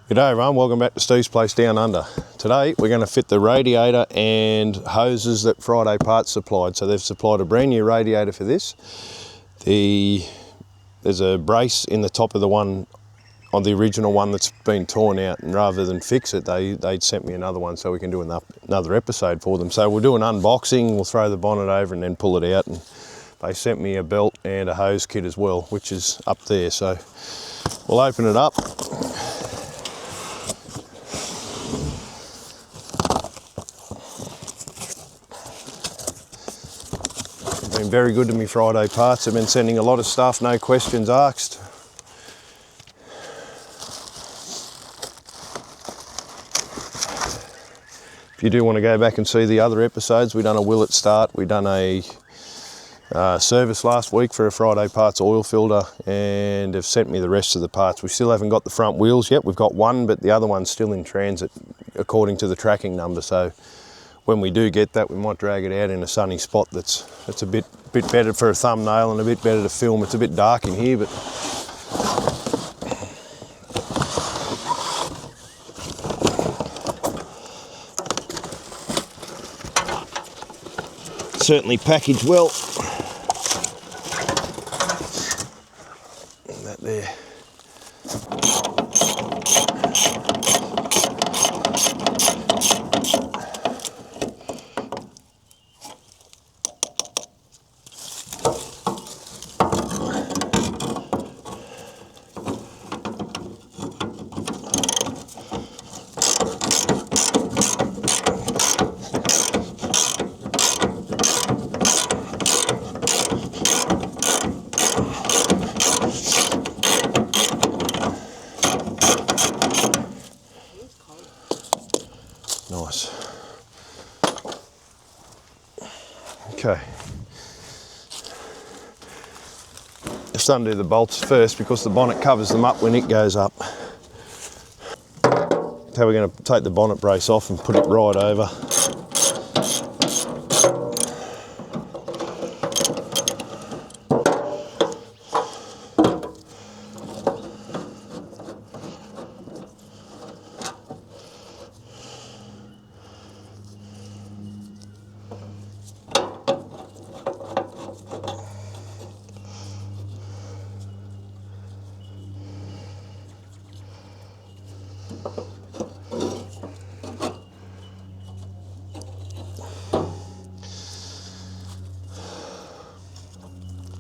G'day everyone, welcome back to Steve's Place Down Under. Today we're going to fit the radiator and hoses that Friday Parts supplied. So they've supplied a brand new radiator for this. There's a brace in the top of the one, on the original one that's been torn out, and rather than fix it, they'd sent me another one so we can do another episode for them. So we'll do an unboxing, we'll throw the bonnet over and then pull it out. And they sent me a belt and a hose kit as well, which is up there. So we'll open it up. Been very good to me, Friday Parts. They've been sending a lot of stuff, no questions asked. If you do want to go back and see the other episodes, we've done a Will It Start, we've done a service last week for a Friday Parts oil filter, and they've sent me the rest of the parts. We still haven't got the front wheels yet. We've got one, but the other one's still in transit according to the tracking number. So when we do get that, we might drag it out in a sunny spot that's a bit better for a thumbnail and a bit better to film. It's a bit dark in here, but certainly packaged well. That there. Nice. Okay. Just undo the bolts first because the bonnet covers them up when it goes up. So we're going to take the bonnet brace off and put it right over.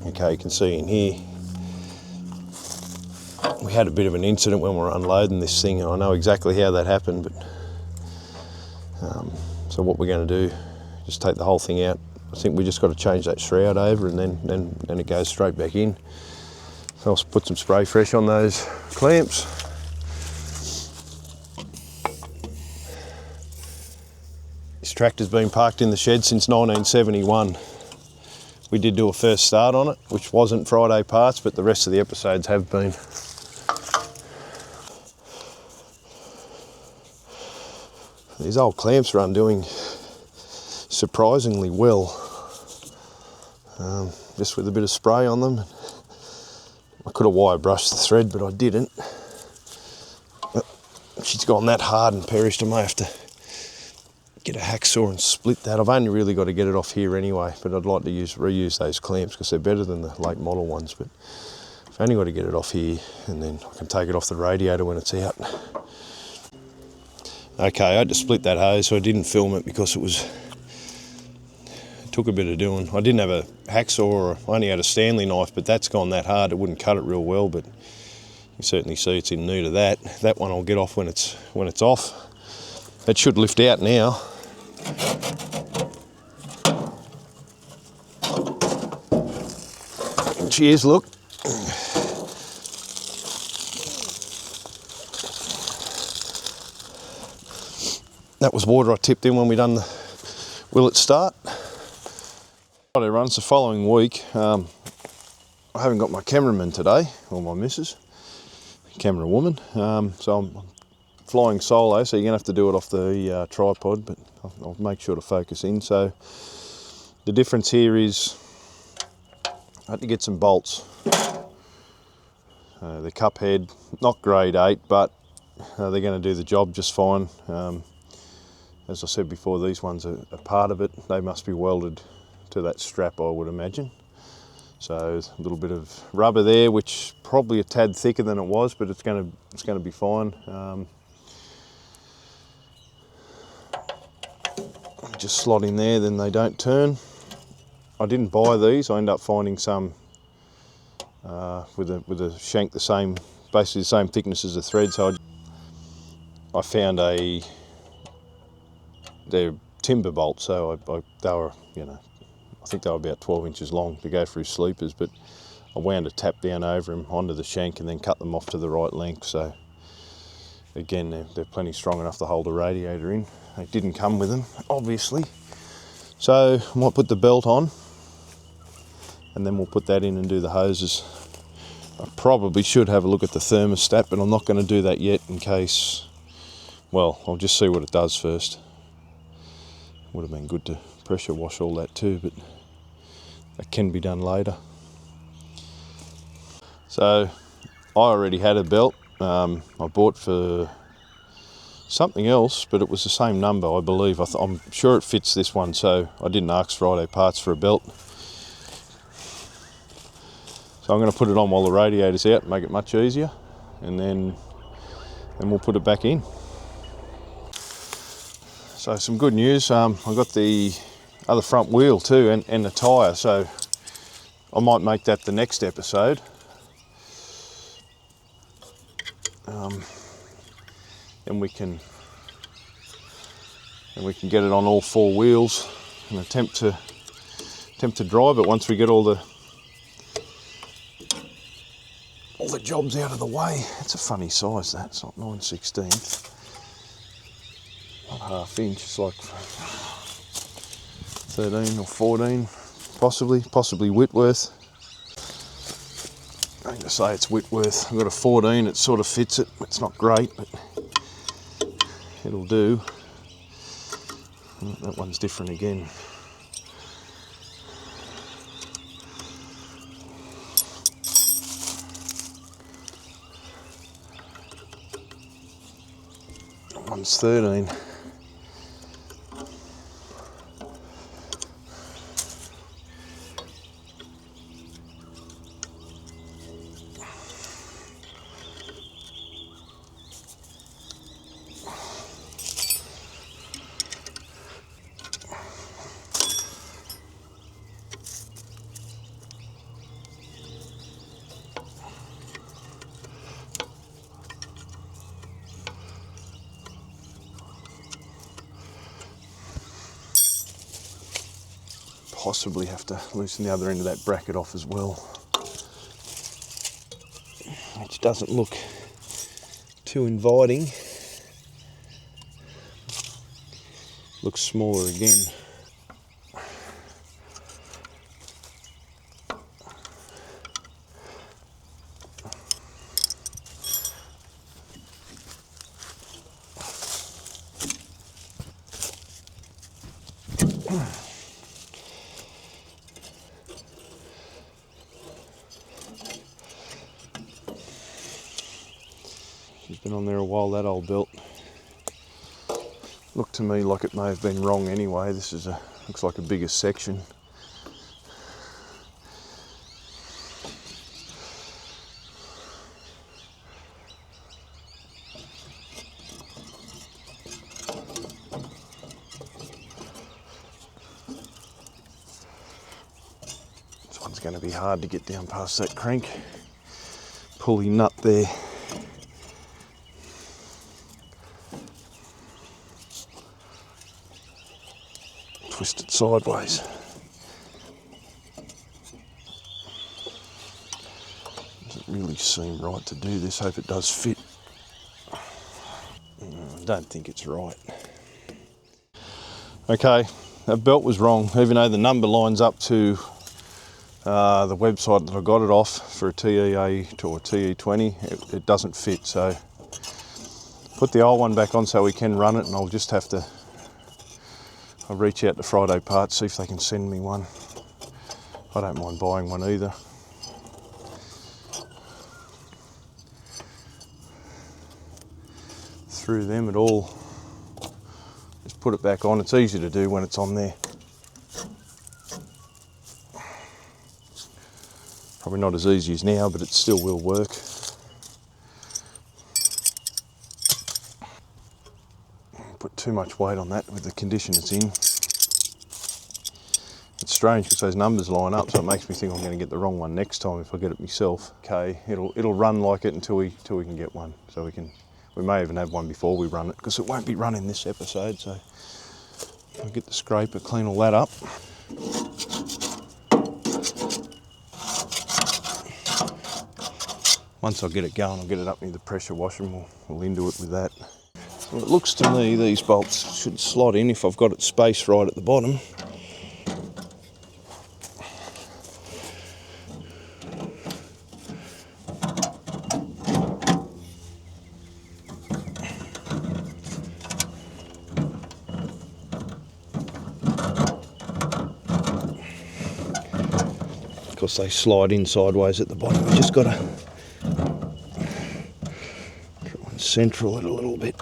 Okay, you can see in here, we had a bit of an incident when we were unloading this thing, and I know exactly how that happened, but so what we're going to do, just take the whole thing out. I think we just got to change that shroud over and then it goes straight back in. So I'll put some spray fresh on those clamps. This tractor's been parked in the shed since 1971. We did do a first start on it, which wasn't Friday Parts, but the rest of the episodes have been. These old clamps are undoing surprisingly well, just with a bit of spray on them. I could have wire brushed the thread, but I didn't. But she's gone that hard and perished. I may have to get a hacksaw and split that. I've only really got to get it off here anyway, but I'd like to reuse those clamps because they're better than the late model ones. But I've only got to get it off here, and then I can take it off the radiator when it's out. Okay, I had to split that hose, so I didn't film it because it took a bit of doing. I didn't have a hacksaw, or I only had a Stanley knife, but that's gone that hard it wouldn't cut it real well. But you certainly see it's in need of that. That one I'll get off when it's off. That should lift out now. Cheers, look. That was water I tipped in when we done the Will It Start. Right, everyone, so following week, I haven't got my cameraman today, or my missus, camera woman, so I'm flying solo, so you're going to have to do it off the tripod, but I'll make sure to focus in. So the difference here is I had to get some bolts. The cup head, not grade 8, but they're going to do the job just fine. As I said before, these ones are part of it. They must be welded to that strap, I would imagine. So a little bit of rubber there, which probably a tad thicker than it was, but it's going to be fine. Just slot in there, then they don't turn. I didn't buy these. I ended up finding some with a shank basically the same thickness as the thread. So I found they're timber bolts. So they were, I think they were about 12 inches long to go through sleepers, but I wound a tap down over them onto the shank and then cut them off to the right length. So again, they're plenty strong enough to hold a radiator in. They didn't come with them, obviously. So I might put the belt on and then we'll put that in and do the hoses. I probably should have a look at the thermostat, but I'm not going to do that yet in case, well, I'll just see what it does first. Would have been good to pressure wash all that too, but that can be done later. So I already had a belt. I bought for something else, but it was the same number, I believe. I'm sure it fits this one, so I didn't ask Friday Parts for a belt. So I'm going to put it on while the radiator's out, make it much easier, and then we'll put it back in. So some good news, I got the other front wheel too and the tyre, so I might make that the next episode. And we can get it on all four wheels and attempt to drive it once we get all the jobs out of the way. It's a funny size, that. It's not 9/16, not half inch. It's like 13 or 14, possibly Whitworth. I'm going to say it's Whitworth. I've got a 14. It sort of fits it. It's not great, but it'll do. That one's different again. That one's 13. Possibly have to loosen the other end of that bracket off as well, which doesn't look too inviting. Looks smaller again. She's been on there a while, that old belt. Looked to me like it may have been wrong anyway. This is looks like a bigger section. This one's going to be hard to get down past that crank pulley nut there. Twist it sideways. Doesn't really seem right to do this. Hope it does fit. I don't think it's right. Okay, that belt was wrong. Even though the number lines up to the website that I got it off for a TE8 or a TE20, it doesn't fit. So put the old one back on so we can run it, and I'll just have to I'll reach out to Friday Parts, see if they can send me one. I don't mind buying one either. through them at all. Just put it back on. It's easy to do when it's on there. Probably not as easy as now, but it still will work. Put too much weight on that with the condition it's in. It's strange because those numbers line up, so it makes me think I'm going to get the wrong one next time if I get it myself. Okay, it'll run like it until we can get one. So we may even have one before we run it, because it won't be running this episode. So I'll get the scraper, clean all that up. Once I get it going, I'll get it up into the pressure washer and we'll into it with that. So it looks to me these bolts should slot in if I've got it spaced right at the bottom. Of course they slide in sideways at the bottom. We just got to try and central it a little bit.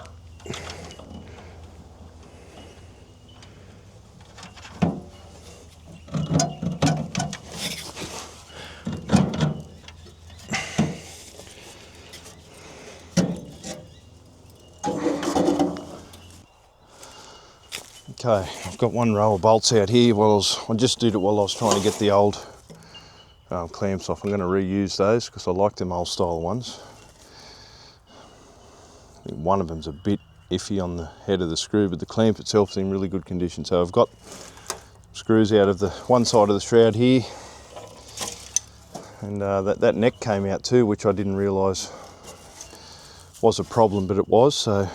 Okay, I've got one row of bolts out here. I just did it while I was trying to get the old clamps off. I'm going to reuse those because I like them old style ones. I think one of them's a bit iffy on the head of the screw, but the clamp itself's in really good condition. So I've got screws out of the one side of the shroud here, and that neck came out too, which I didn't realise was a problem, but it was. So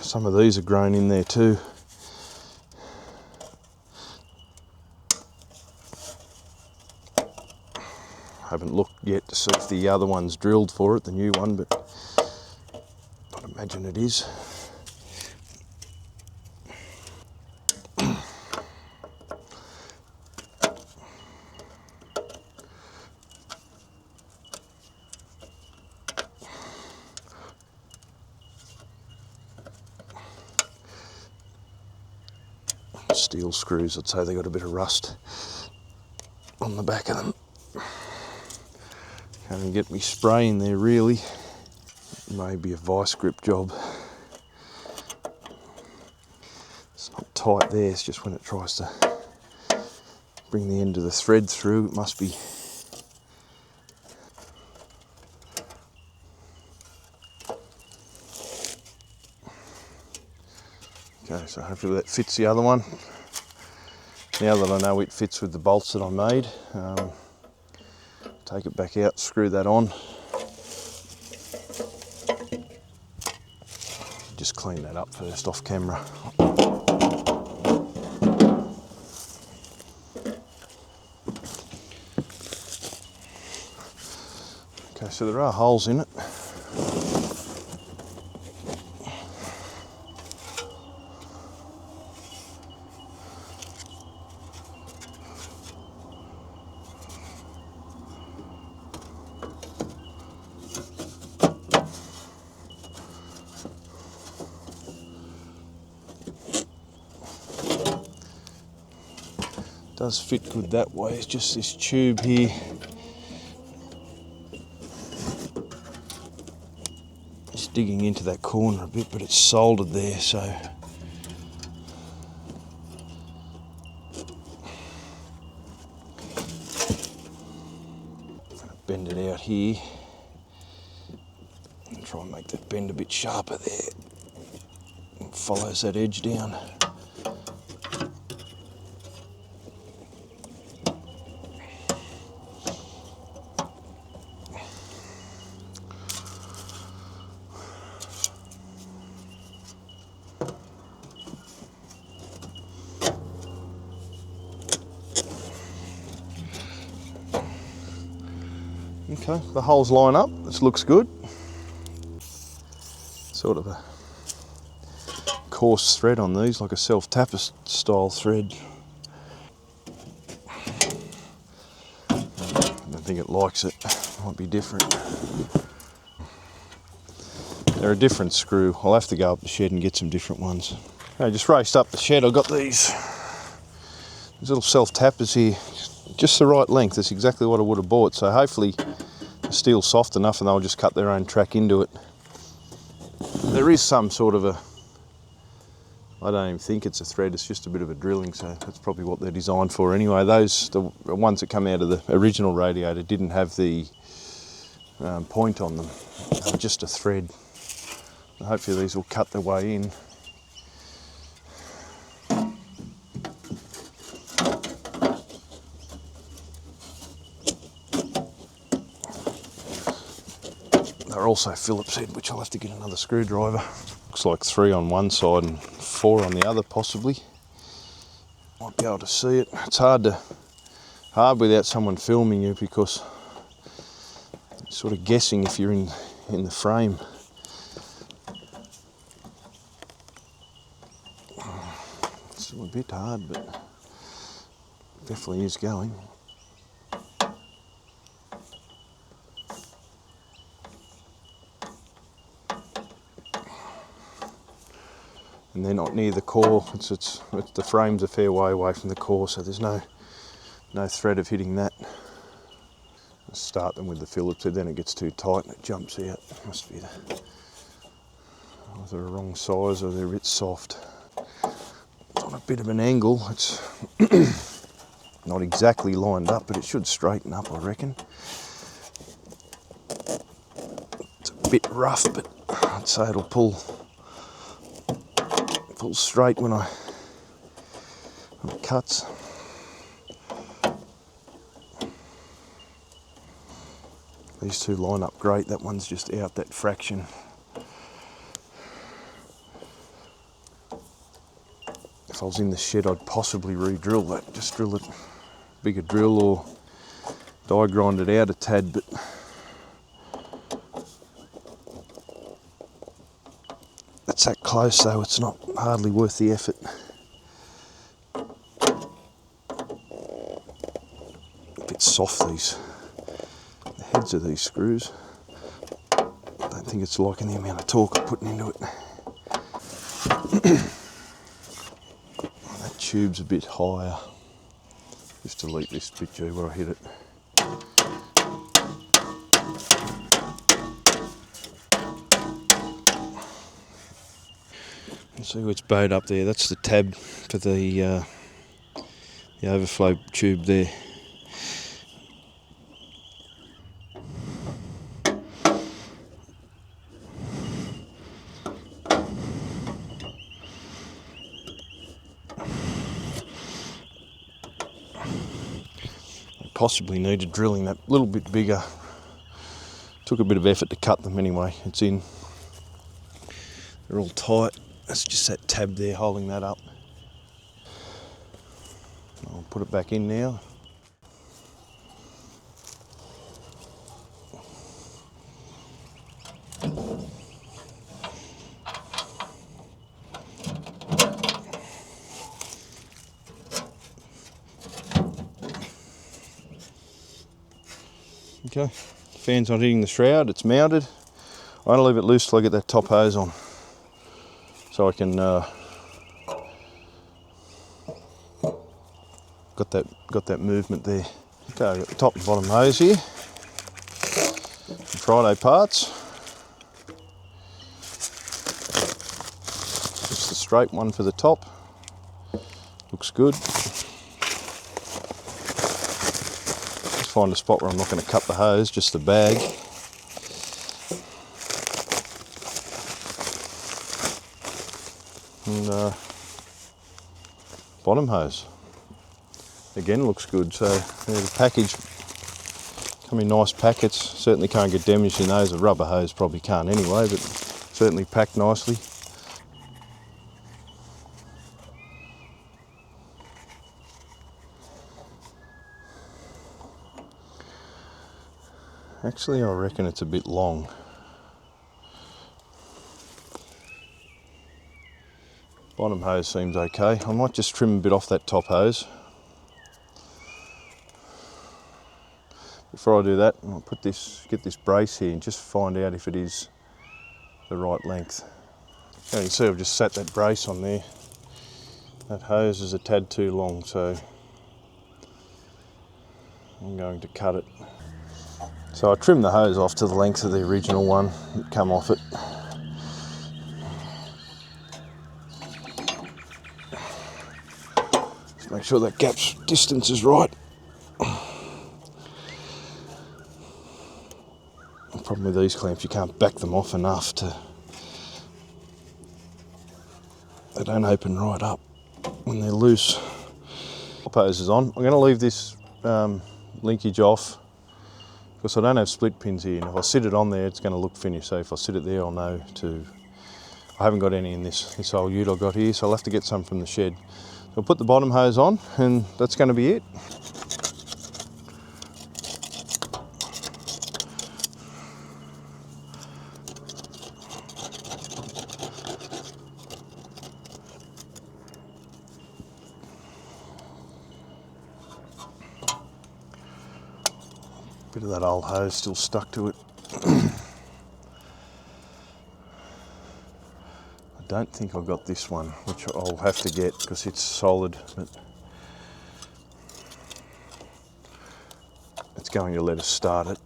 some of these are grown in there too. I haven't looked yet to see if the other one's drilled for it, the new one, but I'd imagine it is. Steel screws, I'd say they got a bit of rust on the back of them. Can't even get me spray in there really. Maybe a vice grip job. It's not tight there, it's just when it tries to bring the end of the thread through, it must be. Okay, so hopefully that fits the other one. Now that I know it fits with the bolts that I made, take it back out, screw that on. Just clean that up first off camera. Okay, so there are holes in it. Does fit good that way. It's just this tube here. It's digging into that corner a bit, but it's soldered there, so bend it out here and try and make that bend a bit sharper there. It follows that edge down. Okay, the holes line up, this looks good. Sort of a coarse thread on these, like a self-tapper style thread. I don't think it likes it, might be different. They're a different screw. I'll have to go up the shed and get some different ones. I just raced up the shed. I've got these little self-tappers here, just the right length. That's exactly what I would have bought. So hopefully the steel's soft enough and they'll just cut their own track into it. There is some sort of a, I don't even think it's a thread, it's just a bit of a drilling, so that's probably what they're designed for anyway. Those, the ones that come out of the original radiator, didn't have the point on them, just a thread. Hopefully these will cut their way in. They're also Phillips head, which I'll have to get another screwdriver. Looks like 3 on one side and 4 on the other, possibly. Might be able to see it. It's hard without someone filming you, because you're sort of guessing if you're in the frame. It's still a bit hard, but definitely is going. And they're not near the core. It's the frame's a fair way away from the core, so there's no threat of hitting that. I'll start them with the Phillips head, then it gets too tight and it jumps out. Must be either the wrong size or they're a bit soft. It's on a bit of an angle. It's not exactly lined up, but it should straighten up, I reckon. It's a bit rough, but I'd say it'll pull straight when it cuts. These two line up great. That one's just out that fraction. If I was in the shed, I'd possibly re-drill that. Just drill it, bigger drill, or die grind it out a tad, but it's that close, though it's not hardly worth the effort. A bit soft, the heads of these screws. I don't think it's liking the amount of torque I'm putting into it. That tube's a bit higher. Just delete this bit G where I hit it. See what's bowed up there. That's the tab for the overflow tube there. Possibly needed drilling that little bit bigger. Took a bit of effort to cut them anyway. It's in. They're all tight. That's just that tab there holding that up. I'll put it back in now. Okay, fan's not hitting the shroud, it's mounted. I'm going to leave it loose till I get that top hose on, so I can got that movement there. Okay, I've got the top and bottom hose here. Some Friday parts. Just the straight one for the top. Looks good. Just find a spot where I'm not going to cut the hose, just the bag. And bottom hose. Again, looks good. So the package come in nice packets. Certainly can't get damaged in those. A rubber hose probably can't anyway, but certainly packed nicely. Actually, I reckon it's a bit long. Bottom hose seems okay. I might just trim a bit off that top hose. Before I do that, I'll get this brace here and just find out if it is the right length. Now you can see I've just sat that brace on there. That hose is a tad too long, so I'm going to cut it. So I trimmed the hose off to the length of the original one that come off it. Just make sure that gap's distance is right. The problem with these clamps, you can't back them off enough to, they don't open right up when they're loose. Hose is on. I'm going to leave this linkage off because I don't have split pins here, and if I sit it on there it's going to look finished. So if I sit it there I'll know I haven't got any in this old ute I've got here, so I'll have to get some from the shed. So I'll put the bottom hose on and that's going to be it. Bit of that old hose still stuck to it. I don't think I've got this one, which I'll have to get because it's solid, but it's going to let us start it.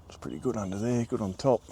It's pretty good under there, good on top.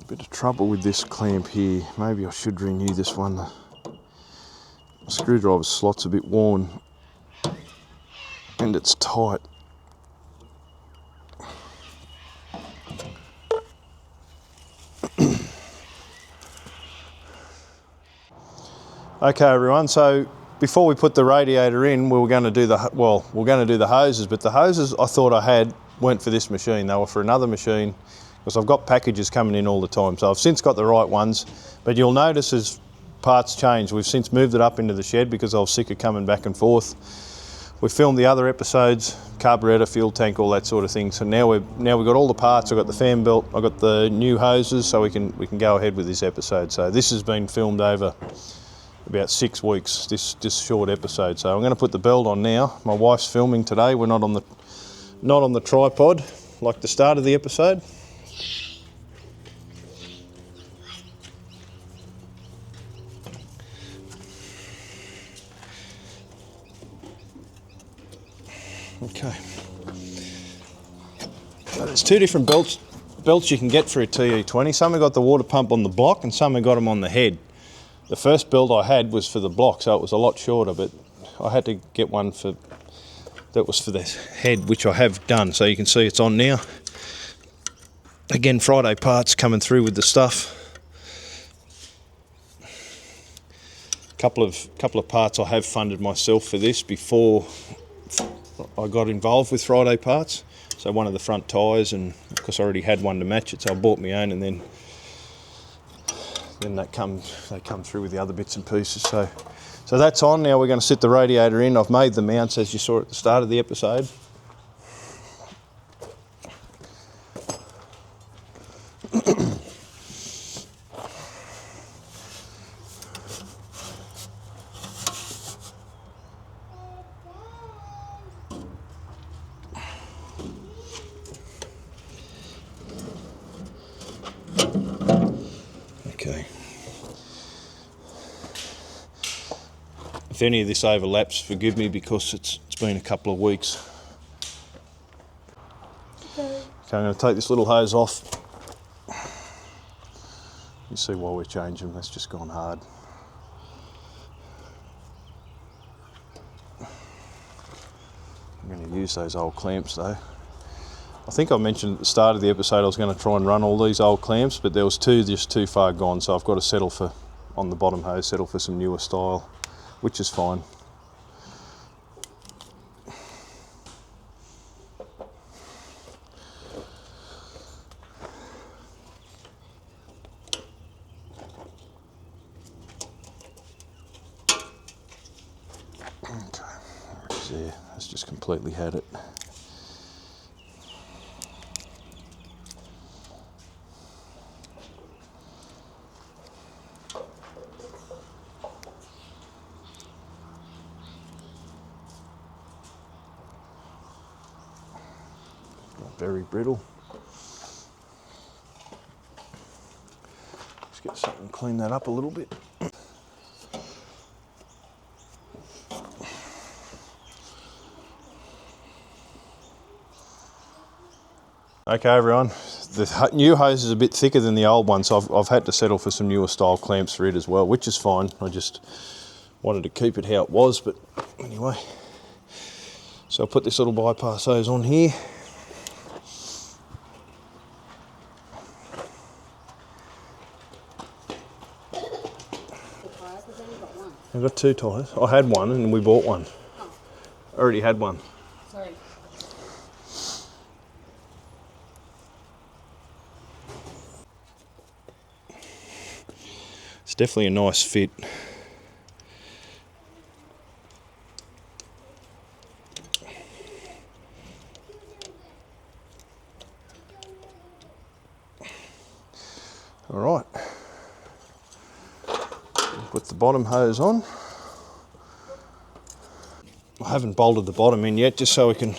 Bit of trouble with this clamp here. Maybe I should renew this one. The screwdriver slot's a bit worn and it's tight. Okay everyone, so before we put the radiator in, we're going to do the hoses, but the hoses I thought I had weren't for this machine, they were for another machine, because I've got packages coming in all the time. So I've since got the right ones, but you'll notice as parts change, we've since moved it up into the shed because I was sick of coming back and forth. We filmed the other episodes, carburetor, fuel tank, all that sort of thing. So now we've got all the parts. I've got the fan belt, I've got the new hoses, so we can go ahead with this episode. So this has been filmed over about 6 weeks, this short episode. So I'm going to put the belt on now. My wife's filming today. We're not on the tripod like the start of the episode. Okay. So there's two different belts you can get for a TE20. Some have got the water pump on the block and some have got them on the head. The first belt I had was for the block, so it was a lot shorter, but I had to get one that was for the head, which I have done. So you can see it's on now. Again, Friday parts coming through with the stuff. Couple of parts I have funded myself for this before I got involved with Friday parts. So one of the front tyres, and because I already had one to match it, so I bought my own, and then they come through with the other bits and pieces. So that's on. Now we're going to sit the radiator in. I've made the mounts as you saw at the start of the episode. Okay. If any of this overlaps, forgive me because it's been a couple of weeks. Okay, I'm going to take this little hose off. You see why we're changing, that's just gone hard. I'm going to use those old clamps though. I think I mentioned at the start of the episode I was going to try and run all these old clamps, but there was two just too far gone, so I've got to settle for, on the bottom hose, settle for some newer style, which is fine. completely had it. Not very brittle. Let's get something, clean that up a little bit. Okay everyone, the new hose is a bit thicker than the old one, so I've had to settle for some newer style clamps for it as well, which is fine. I just wanted to keep it how it was, but anyway. So I'll put this little bypass hose on here. I've got 2 tyres. I had one and we bought one. Oh. I already had one. Sorry. It's definitely a nice fit. All right. Put the bottom hose on. I haven't bolted the bottom in yet, just so we can,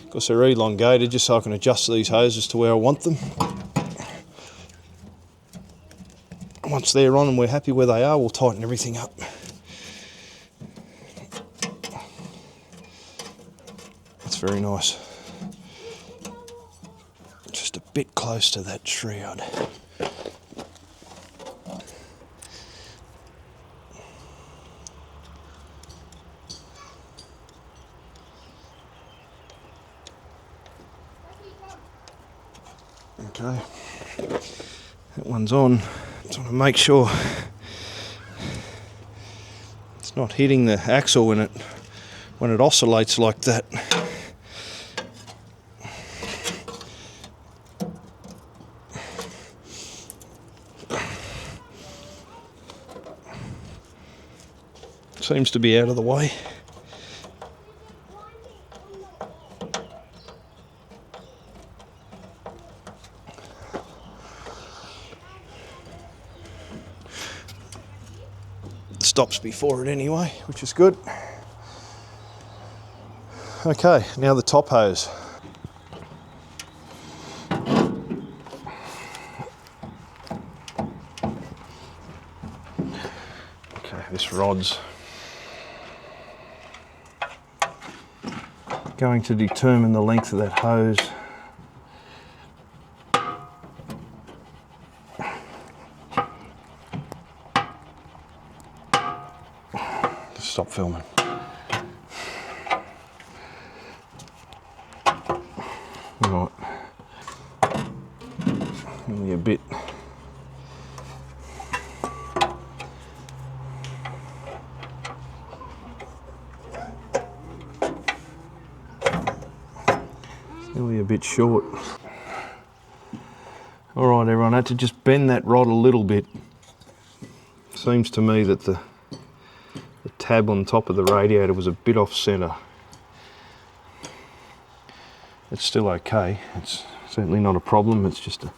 because they're elongated, just so I can adjust these hoses to where I want them. Once they're on and we're happy where they are, we'll tighten everything up. That's very nice. Just a bit close to that shroud. Okay, that one's on. Just want to make sure it's not hitting the axle when it oscillates like that. Seems to be out of the way. Stops before it anyway, which is good. Okay, now the top hose. Okay, this rod's going to determine the length of that hose. Just stop filming. Right. Only a bit. Nearly a bit short. All right, everyone, I had to just bend that rod a little bit. Seems to me that the tab on top of the radiator was a bit off center. It's still okay. It's certainly not a problem. It's just a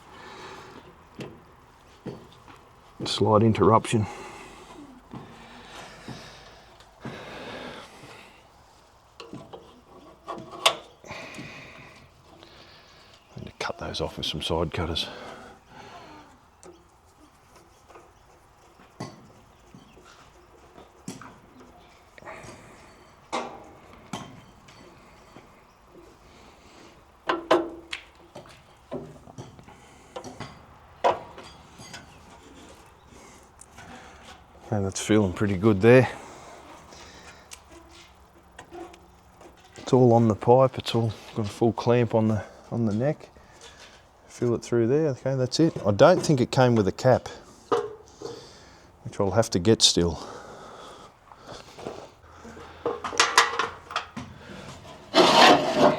slight interruption. I need to cut those off with some side cutters. And that's feeling pretty good there. It's all on the pipe. It's all got a full clamp on the neck. Feel it through there. Okay, that's it. I don't think it came with a cap, which I'll have to get still. I'll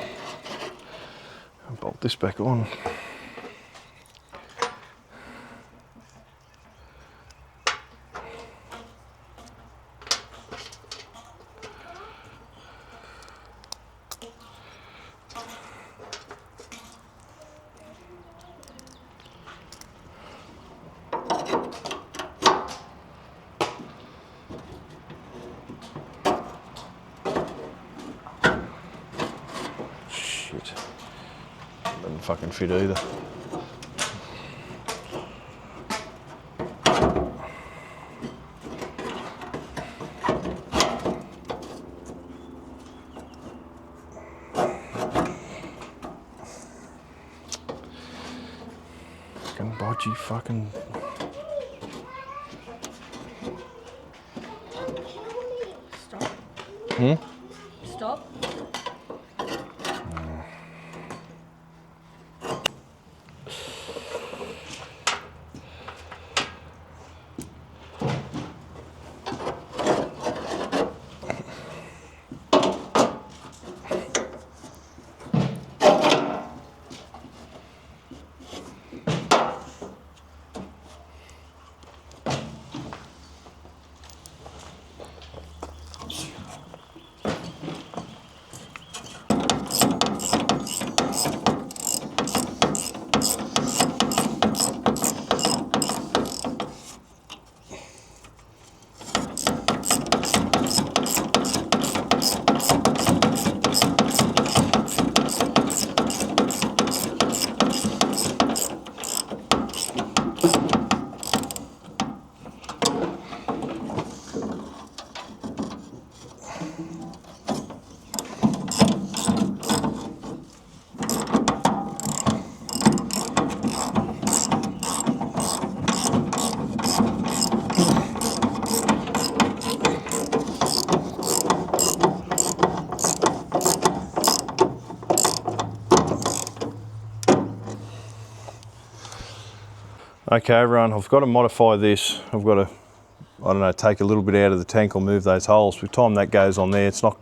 bolt this back on. Shit. Doesn't fucking fit either. Fucking bodgy fucking... Stop. Hmm? Stop. Okay everyone, I've got to modify this. I've got to, I don't know, take a little bit out of the tank or move those holes. By the time that goes on there, it's not,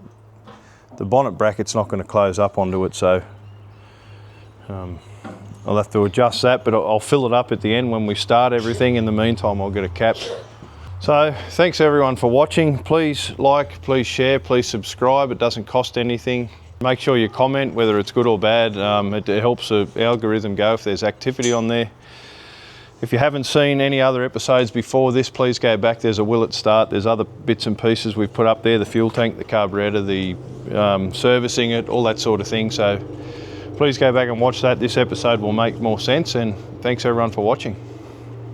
the bonnet bracket's not going to close up onto it, so I'll have to adjust that, but I'll fill it up at the end when we start everything. In the meantime, I'll get a cap. So thanks everyone for watching. Please like, please share, please subscribe. It doesn't cost anything. Make sure you comment whether it's good or bad. It helps the algorithm go if there's activity on there. If you haven't seen any other episodes before this, please go back. There's a will at start. There's other bits and pieces we've put up there, the fuel tank, the carburetor, the servicing it, all that sort of thing. So please go back and watch that. This episode will make more sense, and thanks everyone for watching.